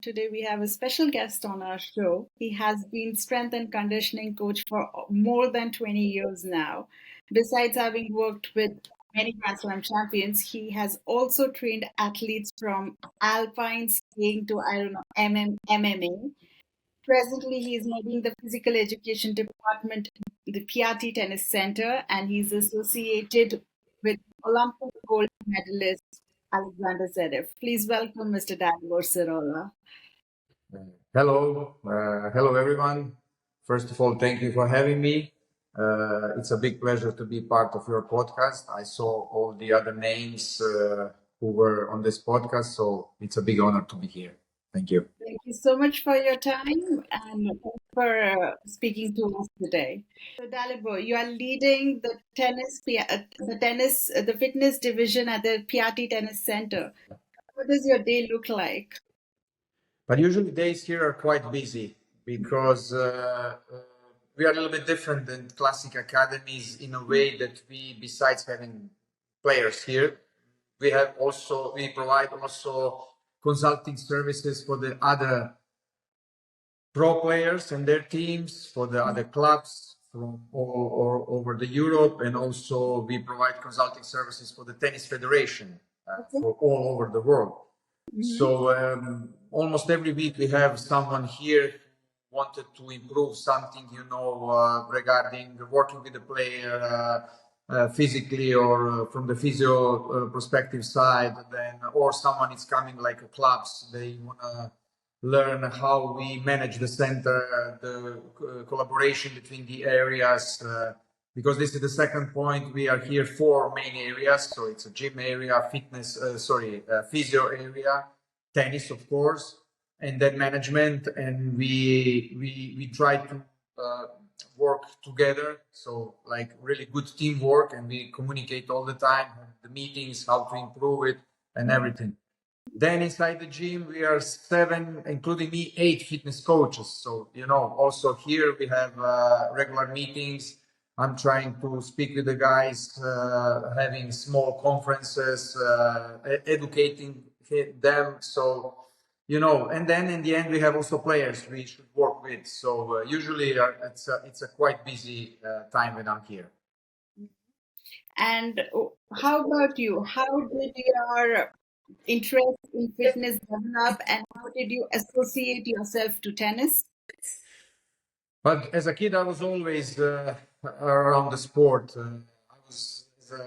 Today we have a special guest on our show. He has been strength and conditioning coach for more than 20 years now. Besides having worked with many Grand Slam champions, he has also trained athletes from alpine skiing to, I don't know, MMA. Presently, he is heading the physical education department, the PRT Tennis Center, and he's associated with Olympic gold medalist Alexander Zverev. Please welcome Mr. Dalibor Sirola. Hello everyone. First of all, thank you for having me. It's a big pleasure to be part of your podcast. I saw all the other names who were on this podcast, so it's a big honor to be here. Thank you. Thank you so much for your time and for speaking to us today. So, Dalibor, you are leading the fitness division at the PRT Tennis Center. What does your day look like? But usually days here are quite busy because we are a little bit different than classic academies in a way that we, besides having players here, we provide also consulting services for the other pro players and their teams, for the other clubs from all over the Europe, and also we provide consulting services for the tennis federation for all over the world. So almost every week we have someone here who wanted to improve something, regarding working with the player physically or from the physio perspective side. Then, or someone is coming like a clubs, they want to learn how we manage the center, the collaboration between the areas. Because this is the second point, we are here for main areas. So it's a gym area, physio area, tennis, of course, and then management. And we try to work together. So like really good teamwork, and we communicate all the time, the meetings, how to improve it and everything. Then inside the gym, we are 7, including me, 8 fitness coaches. So, also here we have regular meetings. I'm trying to speak with the guys, having small conferences, educating them. So, and then in the end, we have also players we should work with. So usually it's a quite busy time when I'm here. And how about you? How did your interest in fitness develop, and how did you associate yourself to tennis? But as a kid, I was always around the sport. I was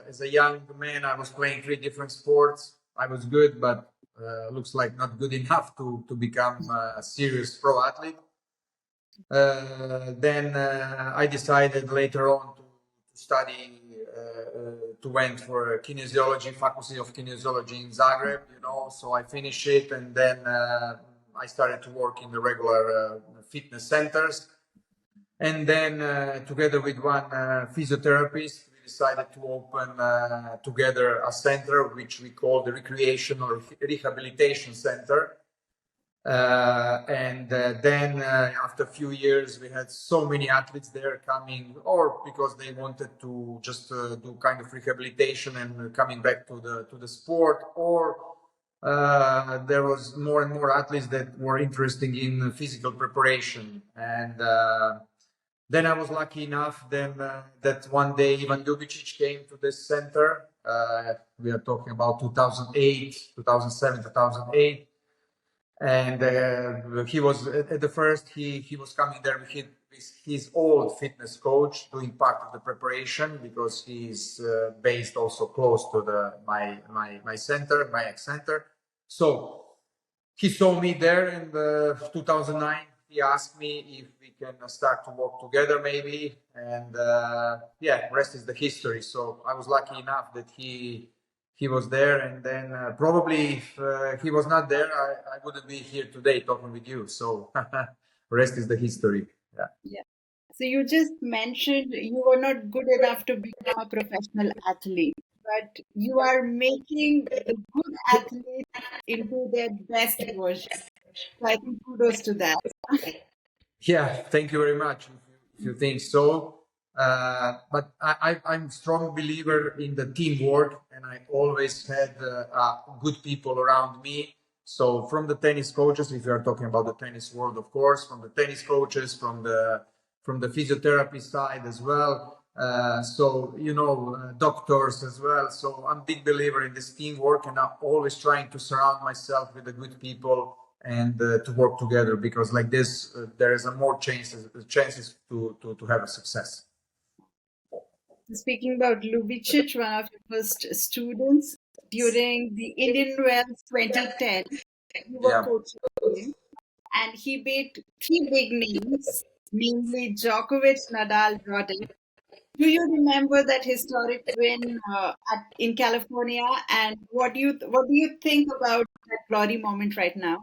as a young man, I was playing 3 different sports. I was good, but looks like not good enough to become a serious pro athlete. Then I decided later on to study, to went for kinesiology, faculty of kinesiology in Zagreb, so I finished it, and then I started to work in the regular fitness centers. And then together with one physiotherapist, we decided to open together a center, which we call the Recreational Rehabilitation Center. Then after a few years, we had so many athletes there coming, or because they wanted to just do kind of rehabilitation and coming back to the sport, or there was more and more athletes that were interested in physical preparation. And then I was lucky enough that one day Ivan Ljubicic came to this center. We are talking about 2008, 2007, 2008. And he was at the first, he was coming there with his old fitness coach, doing part of the preparation, because he's based also close to my center, my ex-center. So he saw me there in 2009. He asked me if we can start to work together maybe, and rest is the history. So I was lucky enough that he was there, and then probably if he was not there, I wouldn't be here today talking with you. So rest is the history. Yeah. So you just mentioned you were not good enough to become a professional athlete, but you are making the good athlete into their best version. So I think kudos to that. Yeah, thank you very much if you think so. But I'm a strong believer in the teamwork, and I always had good people around me. So from the tennis coaches, if you are talking about the tennis world, of course, from the tennis coaches, from the physiotherapy side as well. So doctors as well. So I'm a big believer in this teamwork, and I'm always trying to surround myself with the good people and to work together, because like this, there is a more chances to have a success. Speaking about Lubicic, one of your first students, during the Indian Wells 2010, you were Yeah. coaching him, and he beat three big names, namely Djokovic, Nadal, Roddick. Do you remember that historic win in California? And what do you think about that glory moment right now?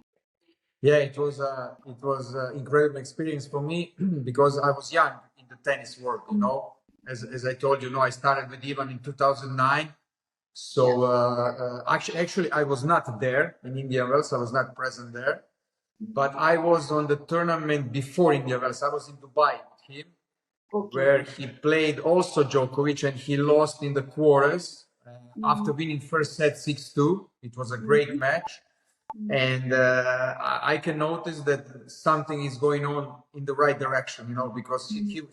Yeah, it was an incredible experience for me because I was young in the tennis world. As I told you, I started with Ivan in 2009. So actually, I was not there in Indian Wells. I was not present there, but I was on the tournament before Indian Wells. I was in Dubai with him, Okay. where he played also Djokovic, and he lost in the quarters after Mhm. winning first set 6-2. It was a great match. And I can notice that something is going on in the right direction, because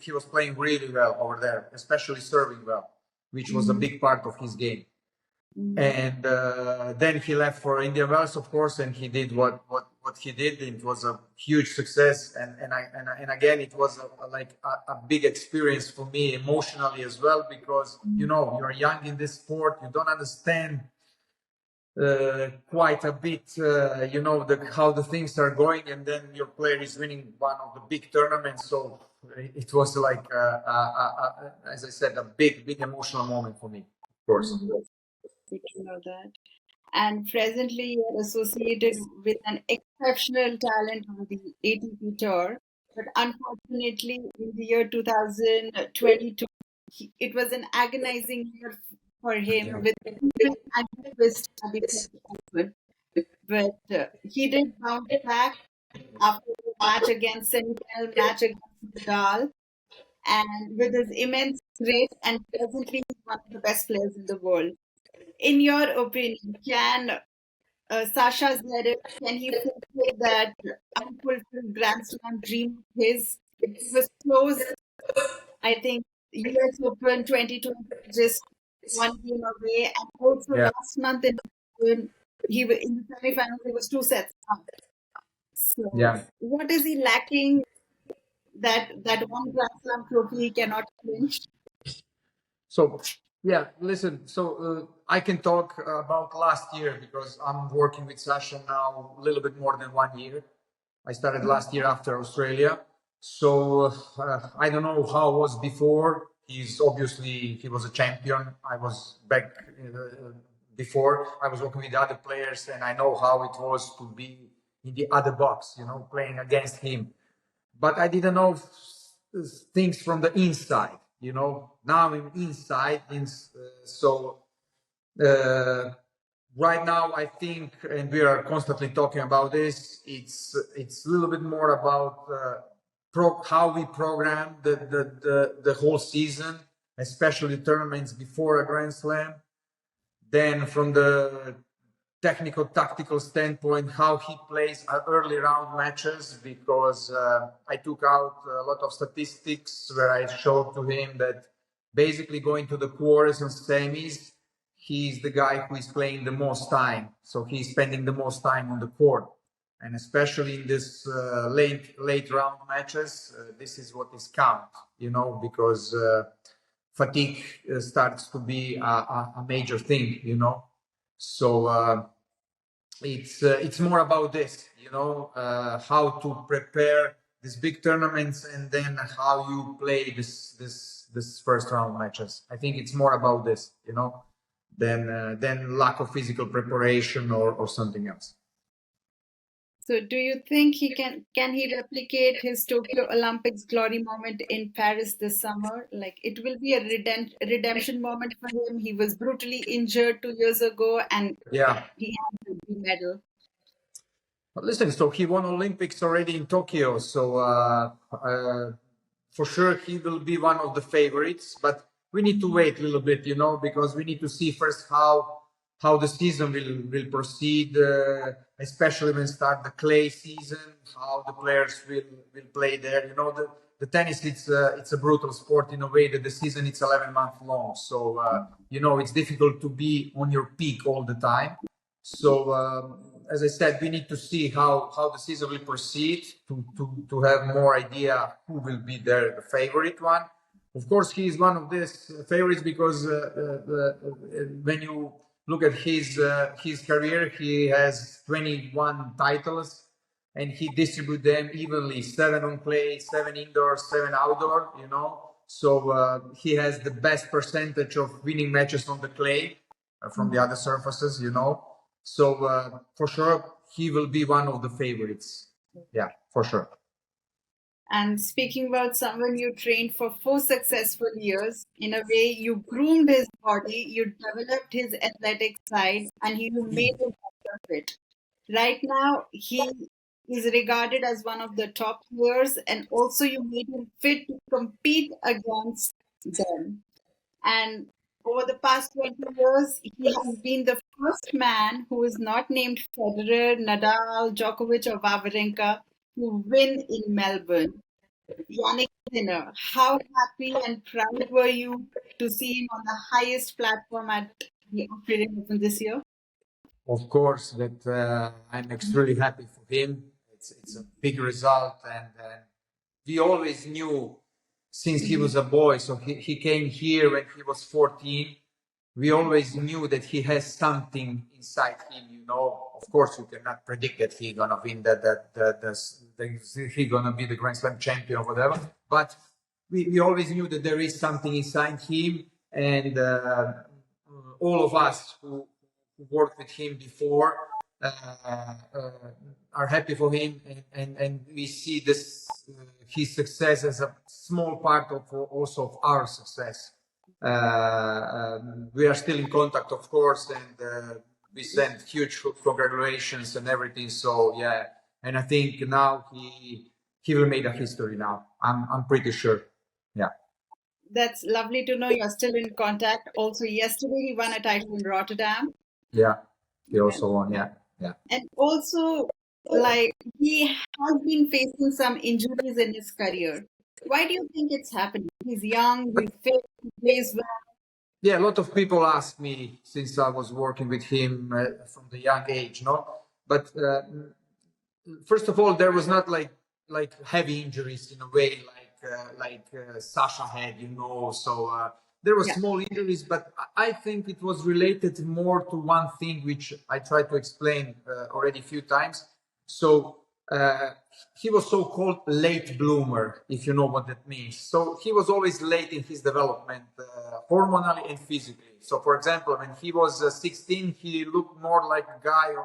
he was playing really well over there, especially serving well, which was a big part of his game. And then he left for Indian Wells, of course, and he did what he did. It was a huge success, and again, it was a big experience for me emotionally as well, because you're young in this sport, you don't understand quite a bit, how the things are going, and then your player is winning one of the big tournaments. So it was like, as I said, a big emotional moment for me, of course. Good to know that. And presently, you're associated with an exceptional talent on the ATP tour. But unfortunately, in the year 2022, it was an agonizing year for him with triple ankle twist at the French Open. But he did bounce back after the match against semi-final match against Nadal, and with his immense grace, and presently he's one of the best players in the world. In your opinion, can Sasha Zverev, can he fulfill that unfulfilled Grand Slam dream of his? He was close, I think, US Open 2020, just one game away, and also Yeah. last month in the semifinals he was two sets up. So, Yeah. what is he lacking that one Grand Slam trophy he cannot clinch? So, yeah, listen. So I can talk about last year because I'm working with Sasha now a little bit more than 1 year. I started last year after Australia. So I don't know how it was before. He was a champion. I was back before. I was working with other players, and I know how it was to be in the other box, playing against him. But I didn't know things from the inside. Now I'm inside, so uh, right now I think, and we are constantly talking about this. It's a little bit more about how we program the whole season, especially tournaments before a Grand Slam. Then from the technical tactical standpoint, how he plays early round matches, because I took out a lot of statistics where I showed to him that basically going to the quarters and semis, he's the guy who is playing the most time, so he's spending the most time on the court, and especially in this late round matches, this is what is count, because fatigue starts to be a major thing, so it's more about this, how to prepare these big tournaments, and then how you play this first round matches. I think it's more about this, than lack of physical preparation or something else. So, do you think he can he replicate his Tokyo Olympics glory moment in Paris this summer? Like it will be a redemption moment for him. He was brutally injured 2 years ago, and Yeah. he had the medal. But listen, so he won Olympics already in Tokyo, so for sure he will be one of the favorites. But we need to wait a little bit, because we need to see first how how the season will proceed, especially when start the clay season, how the players will play there. You know, the tennis it's a brutal sport in a way that the season it's 11 months long. So you know it's difficult to be on your peak all the time. So as I said, we need to see how the season will proceed to have more idea who will be there, the favorite one. Of course, he is one of these favorites because when you look at his career, he has 21 titles, and he distributes them evenly: 7 on clay, 7 indoor, 7 outdoor. You know, so he has the best percentage of winning matches on the clay from the other surfaces. You know, so for sure he will be one of the favorites. Yeah, for sure. And speaking about someone you trained for 4 successful years, in a way, you groomed his body, you developed his athletic side, and you made him fit. Right now, he is regarded as one of the top players, and also you made him fit to compete against them. And over the past 20 years, he has been the first man who is not named Federer, Nadal, Djokovic, or Wawrinka to win in Melbourne. Jannik Sinner, how happy and proud were you to see him on the highest platform at the Australian Open this year? Of course, that I'm extremely happy for him. It's a big result, and we always knew since he was a boy. So he came here when he was 14. We always knew that he has something inside him. You know, of course, you cannot predict that he's gonna win that he's gonna be the Grand Slam champion or whatever. But we always knew that there is something inside him, and all of us who worked with him before are happy for him, and we see this his success as a small part of also of our success. We are still in contact, of course, and we send huge congratulations and everything. So yeah, and I think now he will make a history now. I'm pretty sure. Yeah. That's lovely to know you're still in contact. Also, yesterday he won a title in Rotterdam. Yeah. He also won. Yeah. Yeah. And also, like, he has been facing some injuries in his career. Why do you think it's happening? He's young, he's fit, he plays well. Yeah, a lot of people ask me since I was working with him from the young age, no? But first of all, there was not like heavy injuries in a way like Sasha had, you know. So there were small injuries, but I think it was related more to one thing which I tried to explain already a few times. So he was so-called late bloomer, if you know what that means. So he was always late in his development, hormonally and physically. So for example, when he was 16, he looked more like a guy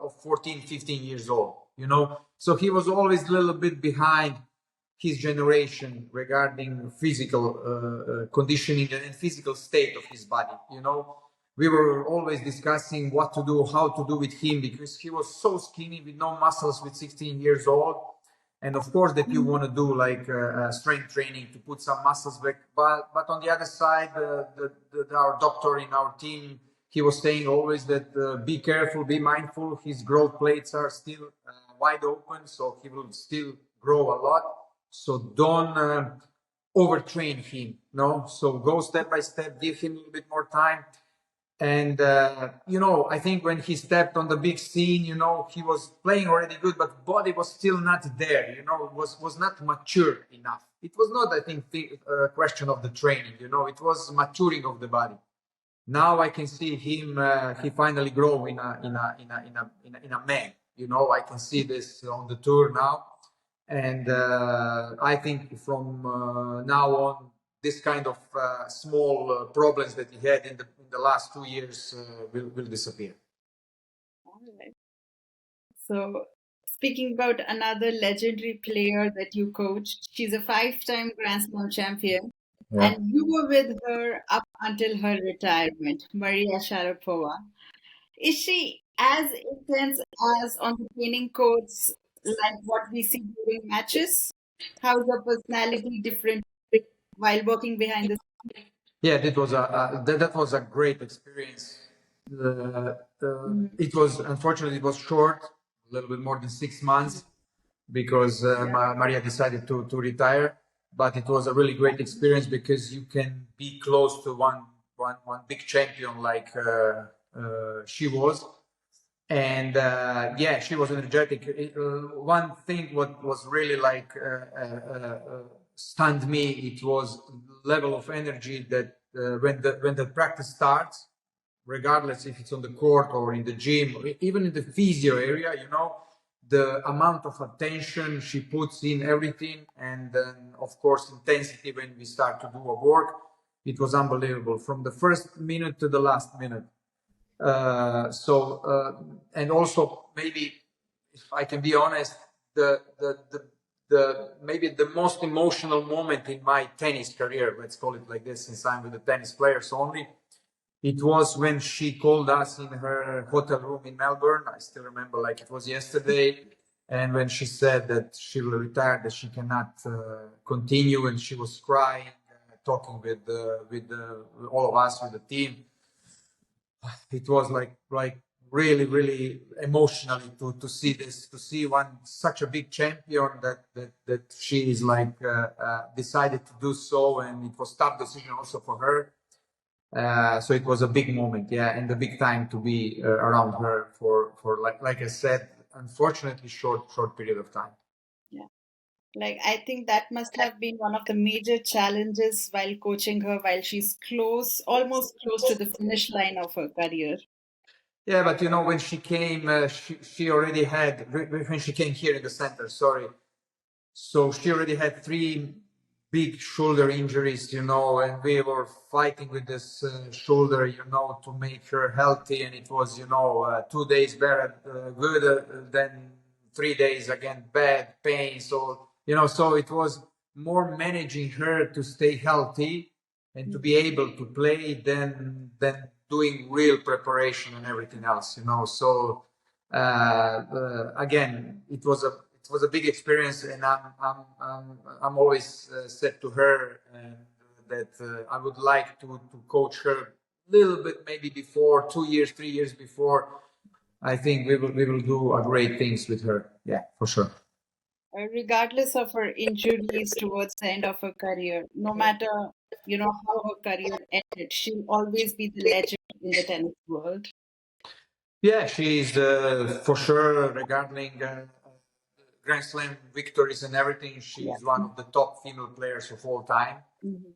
of 14, 15 years old, you know. So he was always a little bit behind his generation regarding physical conditioning and physical state of his body, you know. We were always discussing what to do, how to do with him, because he was so skinny with no muscles with 16 years old. And of course that you want to do like strength training to put some muscles back. But on the other side, our doctor in our team, he was saying always that be careful, be mindful. His growth plates are still wide open, so he will still grow a lot. So don't overtrain him, no? So go step by step, give him a little bit more time. And you know, I think when he stepped on the big scene, you know, he was playing already good, but body was still not there. You know, was not mature enough. It was not, I think, a question of the training. You know, it was maturing of the body. Now I can see him. He finally grow in a man. You know, I can see this on the tour now, and I think from now on, this kind of small problems that he had in the last 2 years will disappear. All right. So, speaking about another legendary player that you coached, she's a 5-time Grand Slam champion, Yeah. and you were with her up until her retirement, Maria Sharapova. Is she as intense as on the training courts, like what we see during matches? How's her personality different while working behind the Yeah, that was a great experience. It was unfortunately it was short, a little bit more than 6 months, because Maria decided to retire. But it was a really great experience because you can be close to one big champion like she was. And yeah, she was energetic. One thing what was really like stunned me, it was level of energy that when the practice starts, regardless if it's on the court or in the gym, or even in the physio area, you know, the amount of attention she puts in everything, and then of course intensity when we start to do a work, it was unbelievable from the first minute to the last minute. And also maybe, if I can be honest, the maybe the most emotional moment in my tennis career, let's call it like this, since I'm with the tennis players only, it was when she called us in her hotel room in Melbourne. I still remember like it was yesterday. And when she said that she will retire, that she cannot continue, and she was crying, talking with all of us, with the team, it was like really emotionally to see this, to see one such a big champion that she is like decided to do so, and it was tough decision also for her. So it was a big moment, yeah, and a big time to be around her for like I said, unfortunately short period of time. Yeah. Like, I think that must have been one of the major challenges while coaching her, while she's almost close to the finish line of her career. Yeah, but you know, when she came, she already had, when she came here in the center, sorry. So she already had three big shoulder injuries, you know, and we were fighting with this shoulder, you know, to make her healthy. And it was, you know, 2 days better, good, then 3 days again bad, pain. So, you know, so it was more managing her to stay healthy and to be able to play than doing real preparation and everything else, you know. So again, it was a big experience, and I'm always said to her that I would like to coach her a little bit, maybe before 2 years, 3 years before. I think we will do a great things with her. Yeah, for sure. Regardless of her injuries towards the end of her career, no matter how her career ended, she'll always be the legend in the tennis world. Yeah, she is for sure regarding Grand Slam victories and everything. She Yeah. is one of the top female players of all time. Mhm.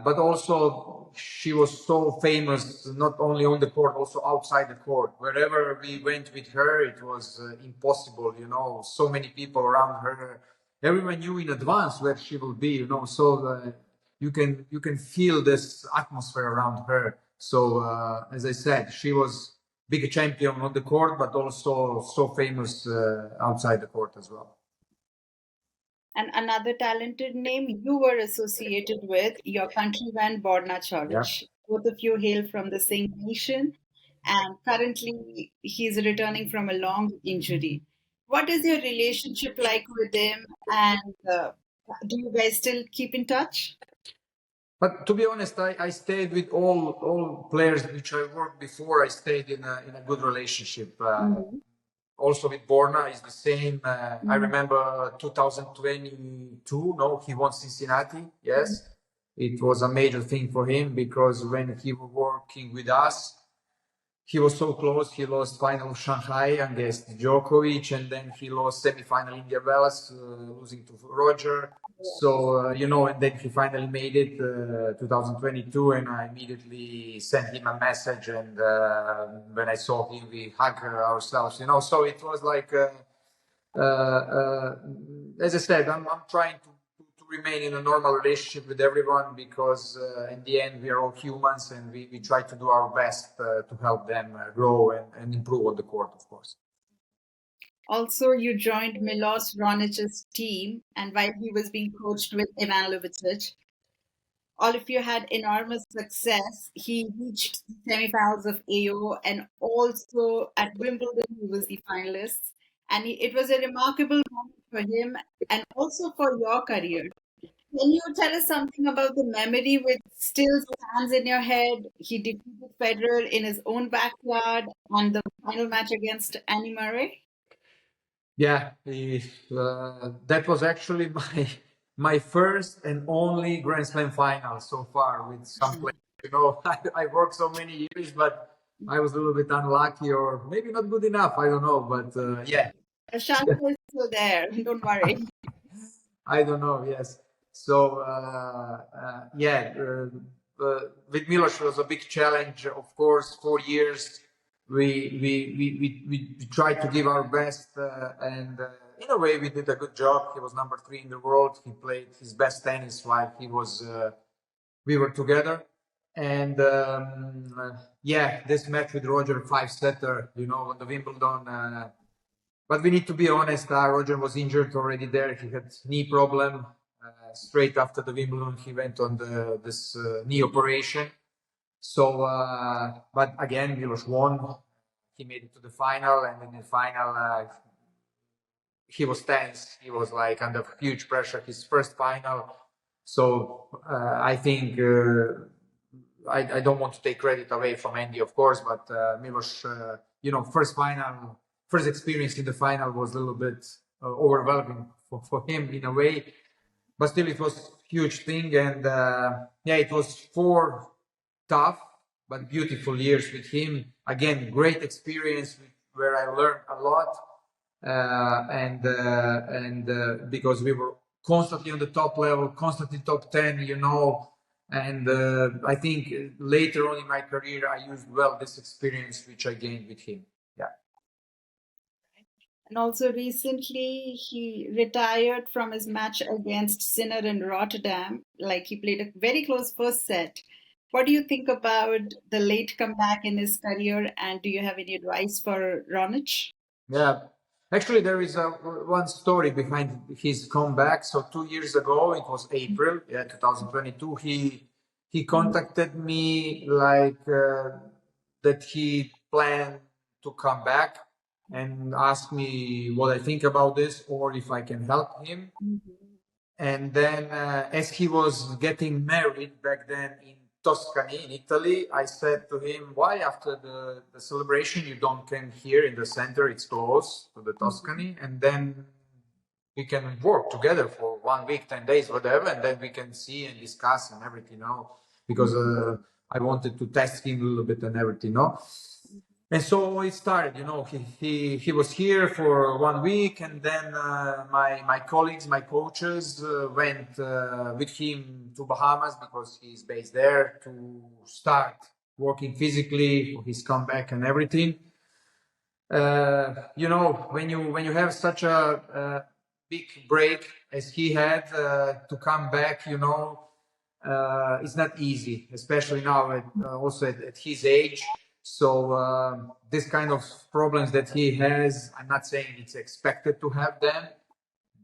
But also she was so famous, not only on the court, also outside the court. Wherever we went with her, it was impossible, you know, so many people around her. Everyone knew in advance where she will be, you know, so you can feel this atmosphere around her. So as I said, she was big champion on the court, but also so famous outside the court as well. And another talented name you were associated with, your countryman Borna Yeah. Coric. Both of you hail from the same nation, and currently he's returning from a long injury. What is your relationship like with him, and do you guys still keep in touch? But to be honest, I stayed with all players which I worked before. I stayed in a good relationship. Mhm. Also with Borna is the same. I Mhm. remember 2022. No, he won Cincinnati. Mhm. Yes, it was a major thing for him because when he was working with us, he was so close. He lost final of Shanghai against Djokovic, and then he lost semi-final India Wells, losing to Roger. So and then he finally made it 2022, and I immediately sent him a message. And when I saw him, we hugged ourselves. So it was like. As I said, I'm trying to remain in a normal relationship with everyone because in the end we are all humans, and we try to do our best to help them grow and improve on the court, of course. Also, you joined Milos Raonic's team, and while he was being coached with Ivan Lubicic, all of you had enormous success. He reached the semifinals of AO, and also at Wimbledon, he was the finalist. And it was a remarkable moment for him and also for your career. Can you tell us something about the memory which still stands in your head? He defeated Federer in his own backyard on the final match against Andy Murray. Yeah, that was actually my first and only Grand Slam final so far with some players. You know, I worked so many years, but I was a little bit unlucky or maybe not good enough. I don't know, but yeah. Shanta is still there. Don't worry. I don't know. Yes. So yeah, with Milos was a big challenge. Of course, 4 years we tried to give our best, and in a way we did a good job. He was number 3 in the world. He played his best tennis while he was. We were together, and yeah, this match with Roger 5-setter, you know, on the Wimbledon. But we need to be honest, Roger was injured already there. He had knee problem. Straight after the Wimbledon, he went on this knee operation. So, but again, Milos won. He made it to the final, and in the final, he was tense. He was like under huge pressure. His first final. So I think I don't want to take credit away from Andy, of course, but Milos, you know, first experience in the final was a little bit overwhelming for him in a way, but still it was huge thing, and yeah, it was 4 tough but beautiful years with him. Again, great experience where I learned a lot, and because we were constantly on the top level, constantly top 10, you know. And I think later on in my career, I used well this experience which I gained with him. Yeah. And also recently, he retired from his match against Sinner in Rotterdam. Like he played a very close first set. What do you think about the late comeback in his career? And do you have any advice for Raonic? Yeah. Actually, there is one story behind his comeback. So 2 years ago, it was April, yeah, 2022. He contacted me like that he planned to come back and ask me what I think about this or if I can help him. And then, as he was getting married back then in Tuscany, in Italy, I said to him, "Why, after the celebration, you don't come here in the center? It's close to the Tuscany, and then we can work together for 1 week, 10 days, whatever, and then we can see and discuss and everything, you know." Because I wanted to test him a little bit and everything, you know. And so it started, you know, he was here for 1 week, and then my colleagues, my coaches went with him to Bahamas because he's based there to start working physically for his comeback and everything. You know, when you have such a big break as he had to come back, you know, it's not easy, especially now also at his age. So this kind of problems that he has, I'm not saying it's expected to have them,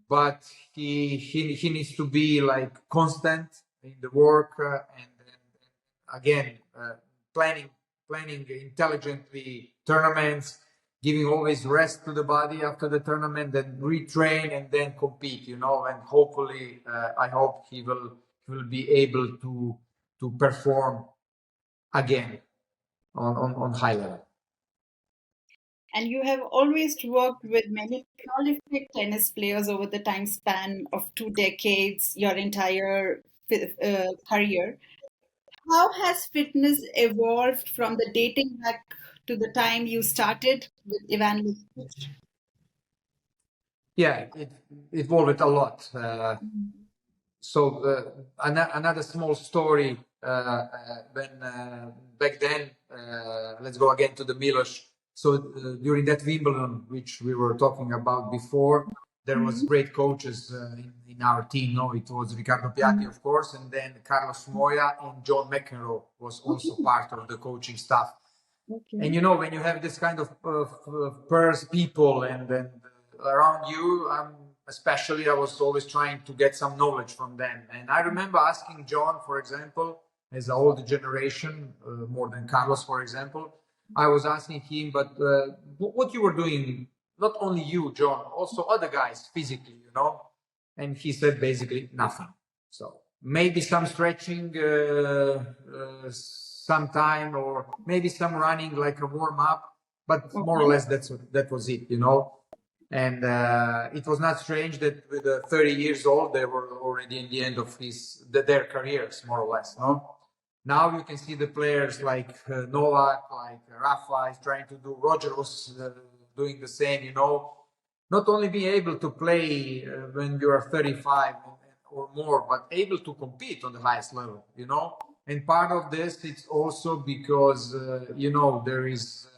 but he needs to be like constant in the work, and again planning intelligently tournaments, giving always rest to the body after the tournament, then retrain and then compete, you know. And hopefully, I hope he will be able to perform again on high level. And you have always worked with many prolific tennis players over the time span of 2 decades, your entire career. How has fitness evolved from the dating back to the time you started with Ivan Lukich? Yeah, it evolved a lot. So another small story when back then, let's go again to the Milos. So during that Wimbledon, which we were talking about before, there was great coaches in our team. No, it was Riccardo Piatti, of course, and then Carlos Moya and John McEnroe was also part of the coaching staff. And you know, when you have this kind of pairs people and then around you, especially, I was always trying to get some knowledge from them. And I remember asking John, for example, as an older generation, more than Carlos, for example, I was asking him, but what you were doing, not only you, John, also other guys physically, you know? And he said basically nothing. So maybe some stretching sometime, or maybe some running like a warm up, but more or less that was it, you know. And it was not strange that with 30 years old, they were already in the end of their careers, more or less. No, now you can see the players like Novak, like Rafa is trying to do. Roger was doing the same. You know, not only be able to play when you are 35 or more, but able to compete on the highest level. You know, and part of this it's also because you know there is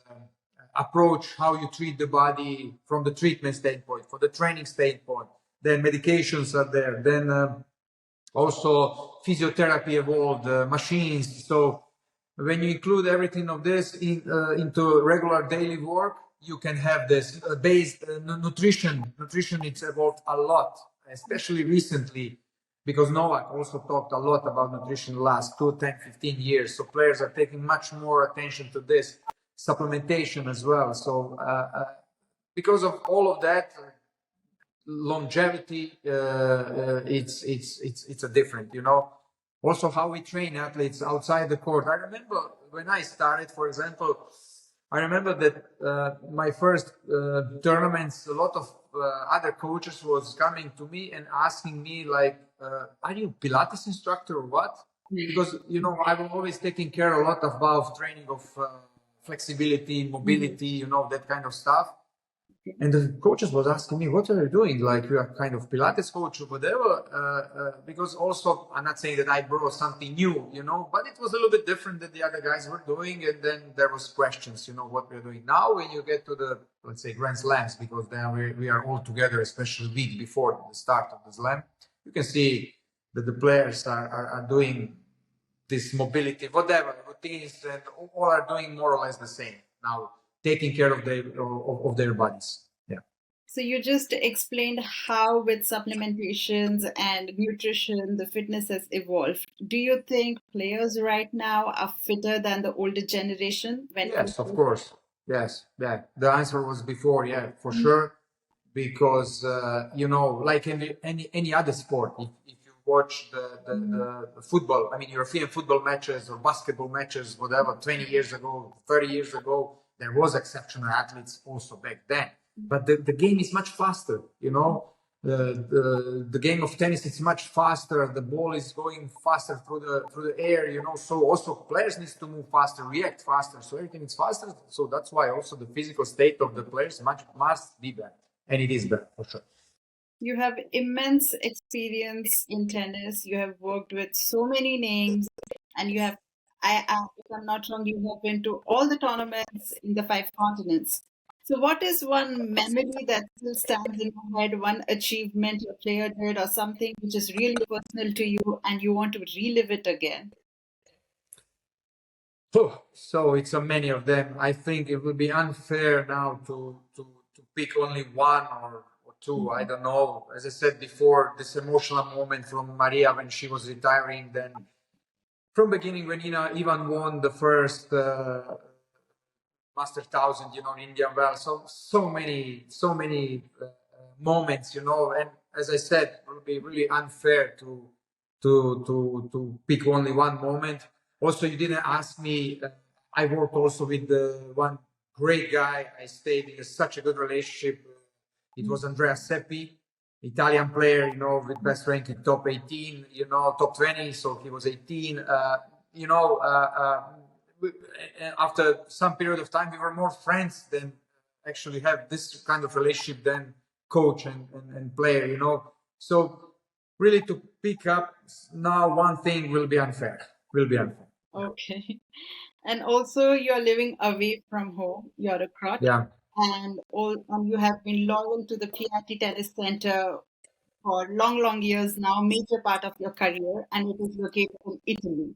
approach how you treat the body from the treatment standpoint, for the training standpoint. Then medications are there. Then also physiotherapy evolved, machines. So when you include everything of this into regular daily work, you can have this based nutrition. Nutrition it's evolved a lot, especially recently, because Novak also talked a lot about nutrition the last 2, 10, 15 years. So players are taking much more attention to this supplementation as well. So because of all of that, longevity, it's a different, you know. Also, how we train athletes outside the court. I remember when I started, for example, I remember that my first tournaments, a lot of other coaches was coming to me and asking me like, "Are you Pilates instructor or what?" Because you know I'm always taking care a lot about training of flexibility, mobility, you know, that kind of stuff. And the coaches was asking me, "What are you doing? Like you are kind of Pilates coach or whatever?" Because also, I'm not saying that I brought something new, you know, but it was a little bit different than the other guys were doing. And then there was questions, you know, what we're doing now. When you get to the, let's say, Grand Slams, because then we are all together, especially a week before the start of the Slam, you can see that the players are doing this mobility, whatever routines, and all are doing more or less the same now, taking care of their bodies. Yeah. So you just explained how with supplementations and nutrition the fitness has evolved. Do you think players right now are fitter than the older generation when Yes, of compared? course. Yes, yeah. The answer was before, yeah, for sure. Because you know, like any other sport, if you watch the football, I mean European football matches or basketball matches, whatever, 20 years ago, 30 years ago, there was exceptional athletes also back then. But the game is much faster, you know. The game of tennis is much faster. The ball is going faster through the air, you know. So also players needs to move faster, react faster. So everything is faster. So that's why also the physical state of the players must be better, and it is better for sure. You have immense experience in tennis. You have worked with so many names, and you have, if I'm not wrong, you have been to all the tournaments in the 5 continents. So, what is one memory that still stands in your head, one achievement a player did, or something which is really personal to you and you want to relive it again? So it's a many of them. I think it would be unfair now to pick only one or two. I don't know. As I said before, this emotional moment from Maria when she was retiring, then from beginning when Ivan won the first Master 1000, you know, in Indian Wells. So many moments, you know. And as I said, it would be really unfair to pick only one moment. Also, you didn't ask me. I worked also with one great guy. I stayed in such a good relationship. It was Andrea Seppi, Italian player, you know, with best ranking top 18, you know, top 20. So he was 18. You know, after some period of time, we were more friends than actually have this kind of relationship than coach and player, you know. So really to pick up now one thing will be unfair. Will be unfair. Okay. And also, you're living away from home. You're a Croat, Yeah. and you have been loyal to the PRT Tennis Center for long, long years now, major part of your career, and it is located in Italy.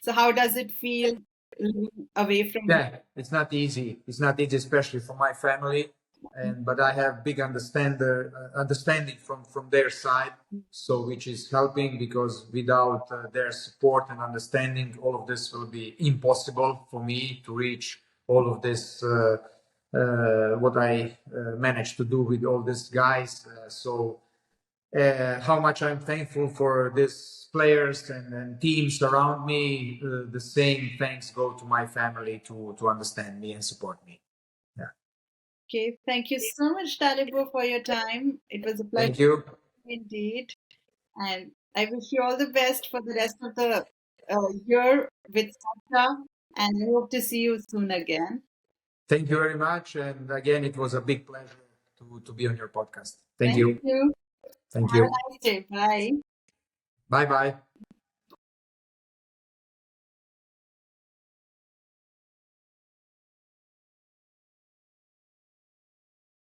So, how does it feel living away from home? Yeah, it's not easy. It's not easy, especially for my family. And but I have big understanding from their side, so which is helping because without their support and understanding, all of this will be impossible for me to reach all of this. What I managed to do with all these guys. So how much I'm thankful for these players and teams around me. The same thanks go to my family to understand me and support me. Yeah. Okay, thank you so much, Dalibor, for your time. It was a pleasure Thank you. indeed. And I wish you all the best for the rest of the year with Sasha. And I hope to see you soon again. Thank you very much. And again, it was a big pleasure to be on your podcast. Thank Thank you. you. Thank Have a you. nice day. Bye. Bye bye.